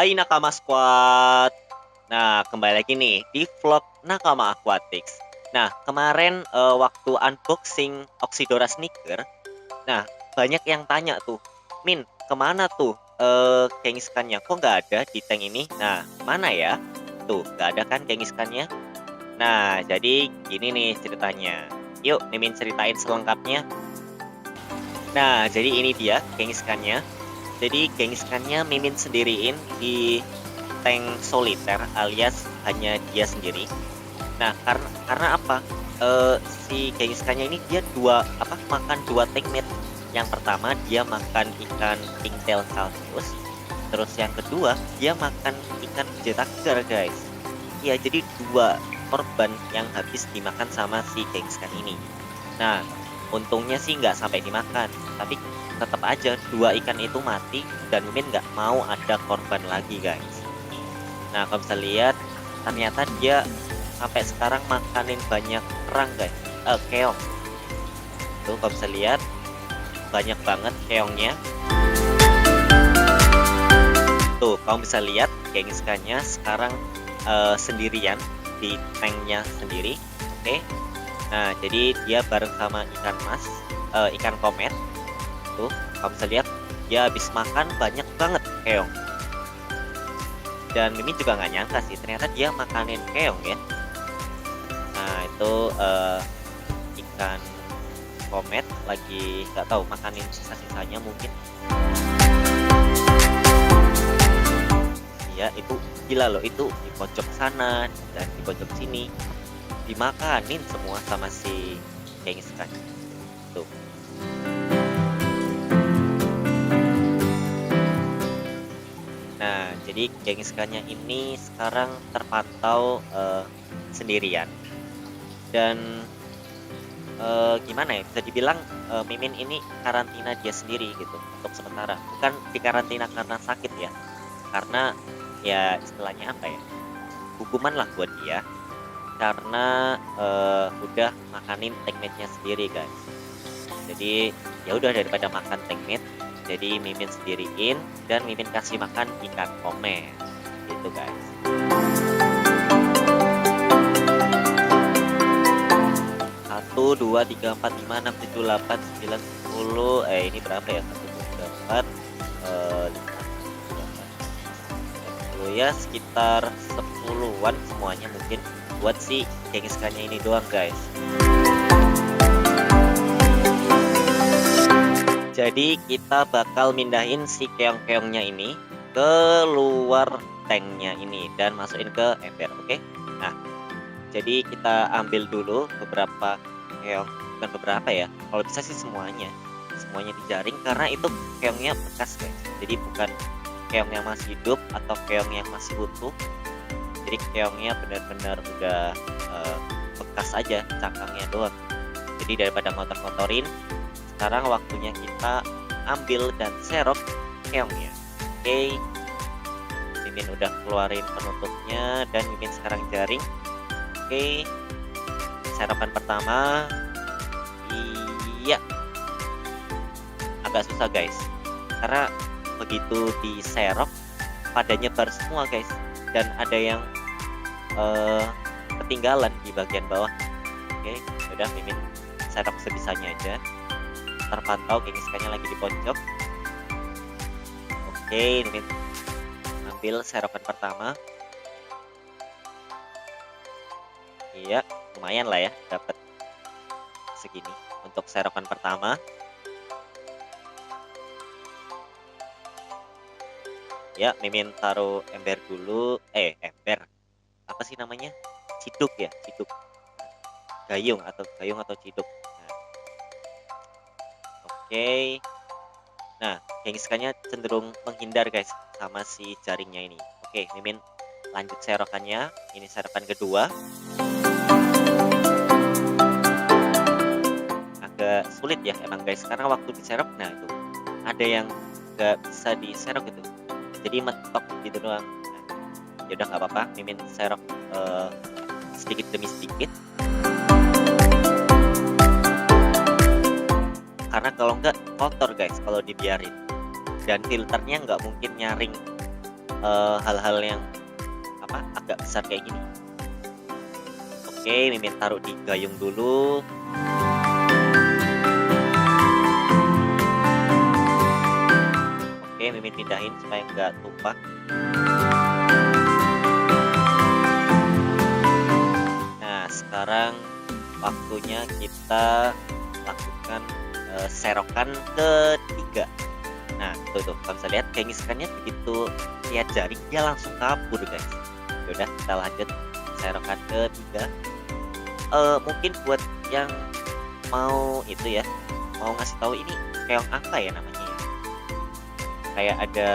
Hai Nakama Squad. Nah, kembali lagi nih di vlog Nakama Aquatics. Nah, kemarin waktu unboxing Oxydora sneaker, nah banyak yang tanya tuh, Min, kemana tuh Genghis-Khan-nya? Kok nggak ada di tank ini? Nah, mana ya? Tuh, nggak ada kan Genghis-Khan-nya? Nah, jadi gini nih ceritanya. Yuk, Mimin ceritain selengkapnya. Nah, jadi ini dia Genghis-Khan-nya. Jadi Genghis-Khan-nya Mimin sendiriin di tank soliter alias hanya dia sendiri. Nah, karena apa? Si Genghis-Khan-nya ini dia makan dua tank meat. Yang pertama dia makan ikan pingtail calculus. Terus yang kedua dia makan ikan jetagar, guys. Iya, jadi dua korban yang habis dimakan sama si Genghis-Khan ini. Nah, untungnya sih nggak sampai dimakan, tapi tetap aja dua ikan itu mati dan Mimin nggak mau ada korban lagi, guys. Nah, kalau bisa lihat ternyata dia sampai sekarang makanin banyak kerang, guys. Keong. Tuh kalau bisa lihat banyak banget keongnya. Tuh kamu bisa lihat Genghis-Khan-nya sekarang sendirian di tanknya sendiri. Oke. Nah, jadi dia bareng sama ikan mas, ikan komet. Tuh kamu bisa lihat dia habis makan banyak banget keong. Dan Mimi juga nggak nyangka sih ternyata dia makanin keong ya. Nah, itu ikan komet lagi nggak tahu makanin sisa-sisanya mungkin. Ya, itu gila loh, itu di pojok sana dan di pojok sini dimakanin semua sama si Genghis-Khan. Tuh. Nah, jadi Genghis-Khan-nya ini sekarang terpantau sendirian. Dan gimana ya, bisa dibilang Mimin ini karantina dia sendiri gitu untuk sementara. Bukan dikarantina karena sakit ya, karena ya istilahnya apa ya, hukuman lah buat dia karena udah makanin tank meat-nya sendiri, guys. Jadi ya udah, daripada makan tank meat, jadi Mimin sendiriin dan Mimin kasih makan ikan komet gitu, guys. 1, 2, 3, 4, 5, 6, 7, 8, 9, 10. Ini berapa ya? 1, 2, 3, 4, 5, 10 ya, sekitar 10-an semuanya mungkin buat si Genghis-Khan-nya ini doang, guys. Jadi kita bakal mindahin si keong-keongnya ini ke luar tanknya ini dan masukin ke ember, oke? Nah, jadi kita ambil dulu beberapa keong, bukan beberapa ya, kalau bisa sih semuanya dijaring karena itu keongnya bekas, guys. Jadi bukan keong yang masih hidup atau keong yang masih utuh, jadi keongnya benar-benar udah bekas aja, cangkangnya doang. Jadi daripada ngotor-ngotorin, sekarang waktunya kita ambil dan serok keongnya. Oke, Mimin udah keluarin penutupnya dan Mimin sekarang jaring. Oke, serapan pertama. Iya, agak susah, guys, karena begitu diserok pada nyebar semua, guys, dan ada yang ketinggalan di bagian bawah. Oke, udah Mimin serok sebisanya aja. Terpantau Genghis-Khan-nya lagi di pojok. Oke, Mimin ambil serokan pertama. Iya, lumayan lah ya, dapat segini untuk serokan pertama. Ya, Mimin taruh ember dulu. Ember apa sih namanya? Ciduk ya, ciduk. Gayung atau ciduk. Nah. Oke. Nah, Genghis-Khan-nya cenderung menghindar, guys, sama si jaringnya ini. Oke, Mimin lanjut serokannya. Ini serokan kedua. Agak sulit ya emang, guys, karena waktu diserok, nah itu ada yang nggak bisa diserok gitu, jadi mentok gitu doang. Nah, yaudah nggak apa-apa, Mimin serok sedikit demi sedikit, karena kalau nggak kotor, guys, kalau dibiarin, dan filternya nggak mungkin nyaring hal-hal yang agak besar kayak gini. Oke, Mimin taruh di gayung dulu. Oke, Mimin pindahin supaya nggak tumpah. Nah, sekarang waktunya kita lakukan serokan ketiga. Nah, tuh kalau bisa lihat gengiskannya begitu lihat jaring dia langsung kabur guys. Udah, kita lanjut serokan ketiga. Mungkin buat yang mau itu ya, mau ngasih tahu ini keong apa ya namanya ya? Kayak ada,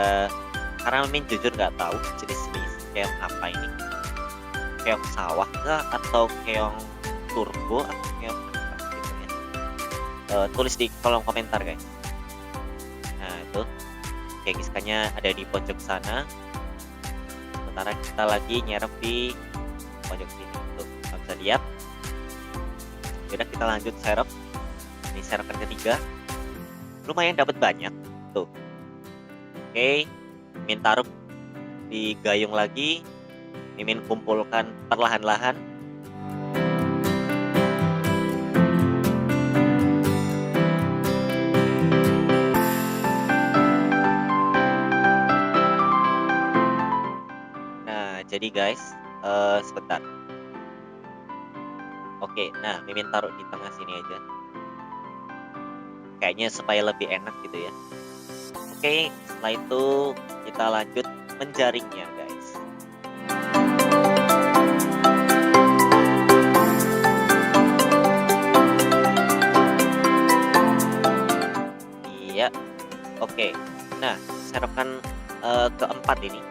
karena Mimin jujur nggak tahu jenis-jenis keong apa ini. Keong sawah kah atau keong turbo atau keong apa gitu ya. Tulis di kolom komentar guys. Nah itu gengiskannya ada di pojok sana, sementara kita lagi nyerap di pojok sini. Tuh, kalau bisa lihat. Udah, kita lanjut serap. Ini serokan ketiga. Lumayan dapat banyak. Tuh. Oke, Mimin taruh di gayung lagi. Mimin kumpulkan perlahan-lahan. Nah, jadi guys, sebentar. Oke, nah Mimin taruh di tengah sini aja. Kayaknya supaya lebih enak gitu ya. Oke, setelah itu kita lanjut menjaringnya guys. Iya, oke. Nah, serokan keempat ini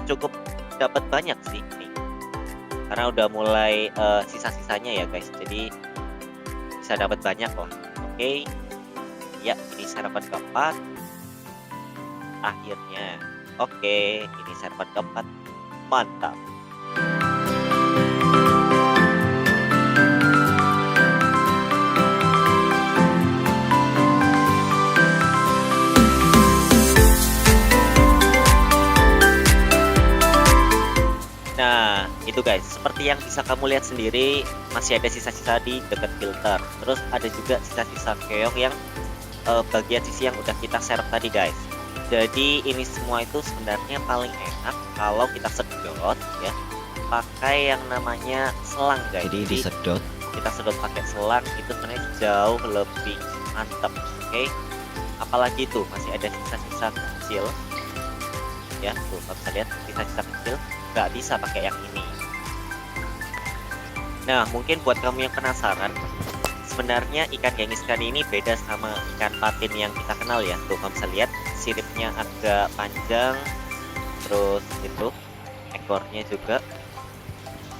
cukup dapat banyak sih nih. Karena udah mulai sisa-sisanya ya guys, jadi bisa dapat banyak lah. Oke, ya ini sarapan keempat akhirnya. Oke, ini sarapan keempat, mantap. Nah, itu guys, seperti yang bisa kamu lihat sendiri, masih ada sisa-sisa di dekat filter. Terus ada juga sisa-sisa keong yang bagian sisi yang udah kita serve tadi guys. Jadi ini semua itu sebenarnya paling enak kalau kita sedot ya, pakai yang namanya selang guys. Jadi disedot. Kita sedot pakai selang itu sebenarnya jauh lebih mantap. Oke. Apalagi tuh masih ada sisa-sisa kecil. Ya, tuh kalau bisa lihat sisa-sisa kecil. Nggak bisa pakai yang ini. Nah, mungkin buat kamu yang penasaran, sebenarnya ikan gengiskan ini beda sama ikan patin yang kita kenal ya. Tuh kamu bisa lihat siripnya agak panjang, terus itu ekornya juga.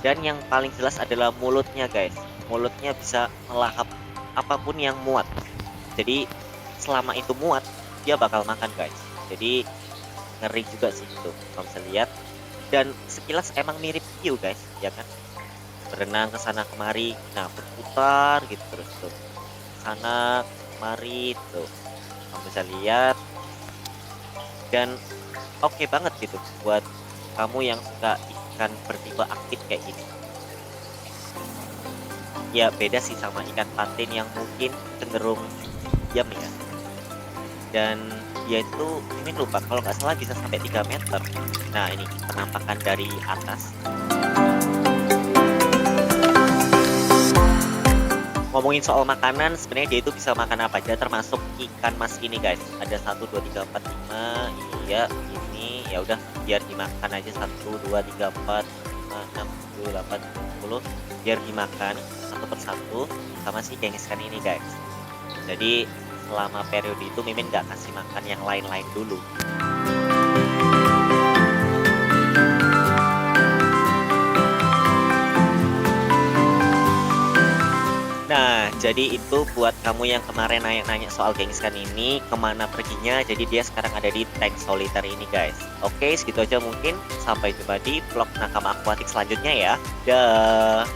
Dan yang paling jelas adalah mulutnya guys. Mulutnya bisa melahap apapun yang muat. Jadi selama itu muat, dia bakal makan guys. Jadi ngeri juga sih itu. Kamu bisa lihat. Dan sekilas emang mirip hiu guys, ya kan? Berenang ke sana kemari, nah berputar gitu terus tuh. Sana kemari tuh. Kamu bisa lihat. Dan oke banget gitu buat kamu yang suka ikan bertipe aktif kayak gini. Ya beda sih sama ikan patin yang mungkin cenderung diam ya. Dan dia itu, ini lupa kalau nggak salah bisa sampai 3 meter. Nah ini penampakan dari atas. Ngomongin soal makanan, sebenarnya dia itu bisa makan apa aja termasuk ikan mas ini guys. Ada 1, 2, 3, 4, 5. Iya ini ya udah biar dimakan aja 1, 2, 3, 4, 5, 6, 7, 8, 10. Biar dimakan satu persatu sama si gengiskan ini guys. Jadi selama periode itu Mimin nggak kasih makan yang lain-lain dulu. Nah, jadi itu buat kamu yang kemarin nanya soal gengiskan ini, kemana perginya. Jadi dia sekarang ada di tank soliter ini guys. Oke, segitu aja mungkin. Sampai jumpa di vlog nakama akuatik selanjutnya ya. Dah.